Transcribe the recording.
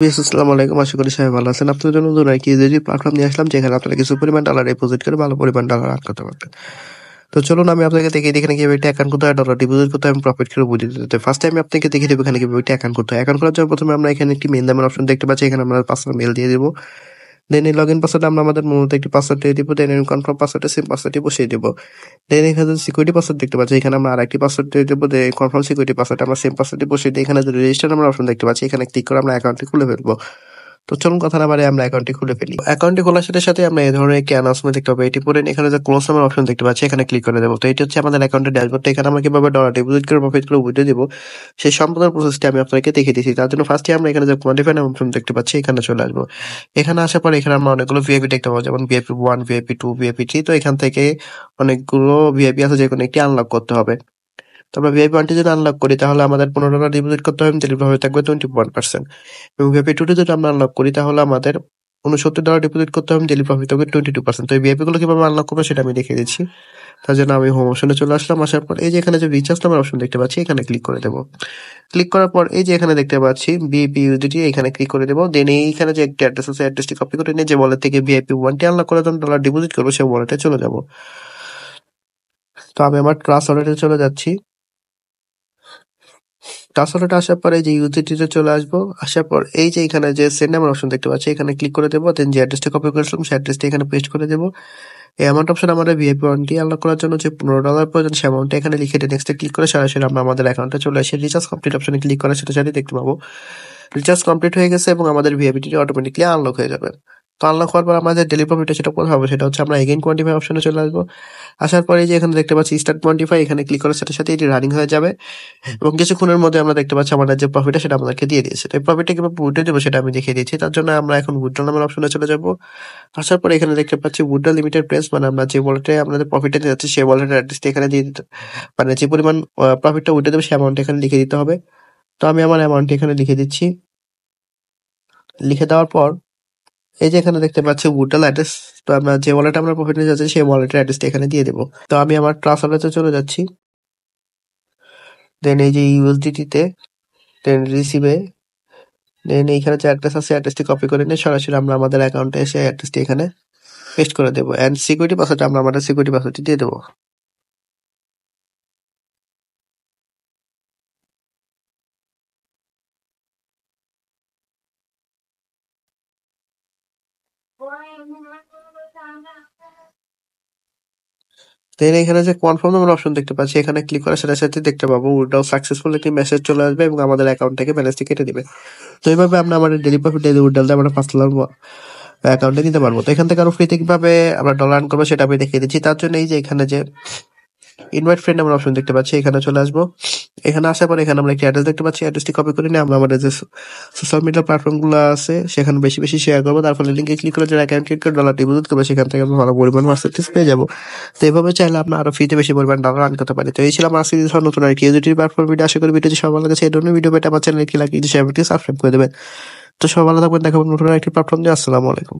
আসসালামু আলাইকুম। আশা করি সবাই ভালো আছেন। আপনাদের জন্য নতুন আরেকটি ইউএসডি প্ল্যাটফর্ম নিয়ে আসলাম, যেখানে আপনারা কিছু পরিমাণ ডলার ডিপোজিট করে ভালো পরিমাণ ডলার আর্ন করতে পারবেন। তো চলুন আমি আপনাকে দেখিয়ে দিই এখানে কিভাবে একটা অ্যাকাউন্ট করতে হয়, ডলার ডিপোজিট করতে হয় এবং প্রফিট করে বুঝিয়ে দিতে। ফার্স্ট টাইম আপনাকে দেখিয়ে দেবো এখানে কিভাবে একটা অ্যাকাউন্ট করতে হয়। অ্যাকাউন্ট করার জন্য প্রথমে আমরা এখানে একটি মেইল নামের অপশন দেখতে পাচ্ছি। এখানে আমরা পাসওয়ার্ড মেইল দিয়ে দেবো। দেন এই লগইন পাসওয়ার্ড আমরা আমাদের মূলত একটি পাসওয়ার্ড দিয়ে দিব। দেন কনফার্ম পাসওয়ার্ডে সেম পাসওয়ার্ডটি বসিয়ে দেবো। দেন এখানে সিকিউরিটি পাসওয়ার্ড দেখতে পাচ্ছি। এখানে আমরা আরেকটি পাসওয়ার্ড দিয়ে দেবো। দেন কনফার্ম সিকিউরিটি পাসওয়ার্ড আমরা সেম পাসওয়ার্ডটি বসিয়ে দিই। এখানে যে রেজিস্টার নামের অপশন দেখতে পাচ্ছি, এখানে ক্লিক করে আমরা অ্যাকাউন্টটি খুলে ফেলবো। তো চলুন কথা না বাড়িয়ে আমরা অ্যাকাউন্টটি খুলে ফেলি। অ্যাকাউন্টটি খোলার সাথে সাথে আমরা এই ধরনের একটি অ্যানাউন্সমেন্ট দেখতে পাবো। এটি পড়ে এখানে যে ক্লোজ নামের অপশন দেখতে পাচ্ছি, এখানে ক্লিক করে দেবো। তো এটি হচ্ছে আমাদের অ্যাকাউন্টের ড্যাশবোর্ড। এখানে আমরা কিভাবে ডলার ডিপোজিট করে প্রফিট করে উইথড্র দিব, সেই সম্পূর্ণ প্রসেসটি আমি আপনাকে দেখিয়ে দিচ্ছি। তার জন্য ফার্স্টে আমরা এখানে যে কোয়ান্টিফাই নামের অপশন দেখতে পাচ্ছি, এখানে চলে আসবো। এখানে আসার পরে এখানে আমরা অনেকগুলো ভিআইপি দেখতে পাবো, যেমন ভিআইপি 1, ভিআইপি 2, ভিআইপি 3। তো এখান থেকে অনেকগুলো ভিআইপি আছে, যে কোনো একটি আনলক করতে হবে। তো আমরা ভিআইপি 1টি যদি আনলক করি, তাহলে আমাদের $15 ডিপোজিট করতে হবে, ডেলিভারি ভাবে থাকবে 21%। এবং ভিআইপি 2টি যদি আমরা আনলক করি, তাহলে আমাদের $69 ডিপোজিট করতে হবে, ডেইলি প্রফিট হবে 22%। তো এই ভিআইপি গুলো কিভাবে আনলক করবো সেটা আমি দেখিয়ে দিচ্ছি। তার জন্য আমি হোম অপশনে চলে আসলাম। আসার পর এই যে এখানে যে রিচার্জ নামের অপশন দেখতে পাচ্ছি, এখানে ক্লিক করে দেবো। ক্লিক করার পর এই যে এখানে দেখতে পাচ্ছি বিপি ইউজিটি, এখানে ক্লিক করে দেবো। দেন এইখানে যে একটি অ্যাড্রেস আছে, অ্যাড্রেসটি কপি করে নিয়ে যে ওয়ালেট থেকে ভিআইপি 1টি আনলক করার জন্য ডলার ডিপোজিট করবো, সেই ওয়ালেটে চলে যাবো। তো আমি আমার ট্রাস্ট ওয়ালেটে চলে যাচ্ছি। ট্রান্সফারটা আসার পরে যে ইউটিলিটিতে চলে আসবো। আসার পর এই যে এখানে যে সেন্ড নামের অপশন দেখতে পাচ্ছি, এখানে ক্লিক করে দেবো। দেন যে অ্যাড্রেসটা কপি করেছিলাম, সেই অ্যাড্রেসটা এখানে পেস্ট করে দেবো। এই অ্যামাউন্ট অপশন আমাদের ভিআইপি 1টি আনলক করার জন্য যে $15 প্রয়োজন, সেই অ্যামাউন্টটা এখানে লিখে নেক্সটে ক্লিক করে সরাসরি আমরা আমাদের অ্যাকাউন্টে চলে আসি। রিচার্জ কমপ্লিট অপশনে ক্লিক করার সাথে সাথে দেখতে পাবো রিচার্জ কমপ্লিট হয়ে গেছে এবং আমাদের ভিআইপিটি অটোমেটিকলি আনলক হয়ে যাবে। তো আনলক হওয়ার পর আমাদের ডেলি প্রফিটটা সেটা কোথায় হবে, সেটা হচ্ছে আমরা এগেইন কোয়ান্টিফাই অপশনে চলে আসবো। আসার পরে যে এখানে দেখতে পাচ্ছি স্টার্ট কোয়ান্টিফাই, এখানে ক্লিক করার সাথে সাথে এটি রানিং হয়ে যাবে এবং কিছুক্ষণের মধ্যে আমরা দেখতে পাচ্ছি আমাদের যে প্রফিটটা সেটা আমাদেরকে দিয়ে দিয়েছে। তো এই প্রফিটটা কিভাবে উইথড্র দেবো সেটা আমি দেখিয়ে দিচ্ছি। তার জন্য আমরা এখন উইথড্র নামের অপশনে চলে যাব। আসার পরে এখানে দেখতে পাচ্ছি উইথড্র লিমিটেড প্রেস, মানে আমরা যে ওয়ালেটে আমাদের প্রফিটটা দিয়ে যাচ্ছি, সেই ওয়ালেটের অ্যাড্রেসটা এখানে দিয়ে দিতে, মানে যে পরিমাণ প্রফিটটা উইথড্র দেবে সেই অ্যামাউন্ট এখানে লিখে দিতে হবে। তো আমি আমার অ্যামাউন্ট এখানে লিখে দিচ্ছি। লিখে দেওয়ার পর এই যে এখানে দেখতে পাচ্ছি উইথড্রল অ্যাড্রেস, তো আমরা যে ওয়ালেটে আমরা প্রফিট নিয়ে যাচ্ছি সেই ওয়ালেটের অ্যাড্রেসটা এখানে দিয়ে দেবো। তো আমি আমার ট্রাস্ট ওয়ালেটে চলে যাচ্ছি। দেন এই যে ইউএসডিটিতে, দেন রিসিভে, দেন এইখানে যে অ্যাড্রেস আছে অ্যাড্রেসটি কপি করে নিয়ে সরাসরি আমরা আমাদের অ্যাকাউন্টে এসে অ্যাড্রেসটি এখানে পেস্ট করে দেবো। অ্যান্ড সিকিউরিটি পাসওয়ার্ড আমরা আমাদের সিকিউরিটি পাসওয়ার্ডটি দিয়ে দেবো। দেন এখানে যে কনফার্ম নামের অপশন দেখতে পাচ্ছি, এখানে ক্লিক করার সাথে সাথে দেখতে পাবো উইথড্র সাকসেসফুল একটি মেসেজ চলে আসবে এবং আমাদের অ্যাকাউন্ট থেকে ব্যালেন্সটি কেটে দিবে। তো এইভাবে আমরা আমাদের ডেলি প্রফিট ডেলি উইথড্রলটা আমরা $5 অ্যাকাউন্টে নিতে পারবো। তো এখান থেকে আরো ফ্রিতে কিভাবে আমরা ডলার আর্ন করবো সেটা আমি দেখিয়ে দিচ্ছি। তার জন্য এই যে এখানে যে ইনভাইট ফ্রেন্ড নামের অপশন দেখতে পাচ্ছি, এখানে চলে আসবো। এখানে আসার পর এখানে আমরা একটি অ্যাড্রেস দেখতে পাচ্ছি, অ্যাড্রেসটি কপি করে নিয়ে আমরা আমাদের যে সোশ্যাল মিডিয়া প্ল্যাটফর্ম গুলো আছে সেখানে বেশি বেশি শেয়ার করবো। তার ফলে লিঙ্কে ক্লিক করে যারা অ্যাকাউন্ট ক্লিক করে ডলার ডিপোজিট করবে, সেখান থেকে আমরা ভালো পরিমাণ মার্কেটিস পেয়ে যাবো। তো এইভাবে চাইলে আমরা আরো ফ্রিতে বেশি পরিমাণ ডলার আর্ন করতে পারি। তো এই ছিল আমার আজকে নতুন আর কি ইউটিউব প্ল্যাটফর্ম ভিডিও। আশা করি ভিডিওটি সবার ভালো লাগছে। এই ধরনের ভিডিও পেতে আমার চ্যানেলটি লাইক দিয়ে সাবস্ক্রাইব করে দেবেন। তো সবাই ভালো থাকবেন, দেখাবেন নতুন একটি প্ল্যাটফর্ম দিয়ে। আসসালামু আলাইকুম।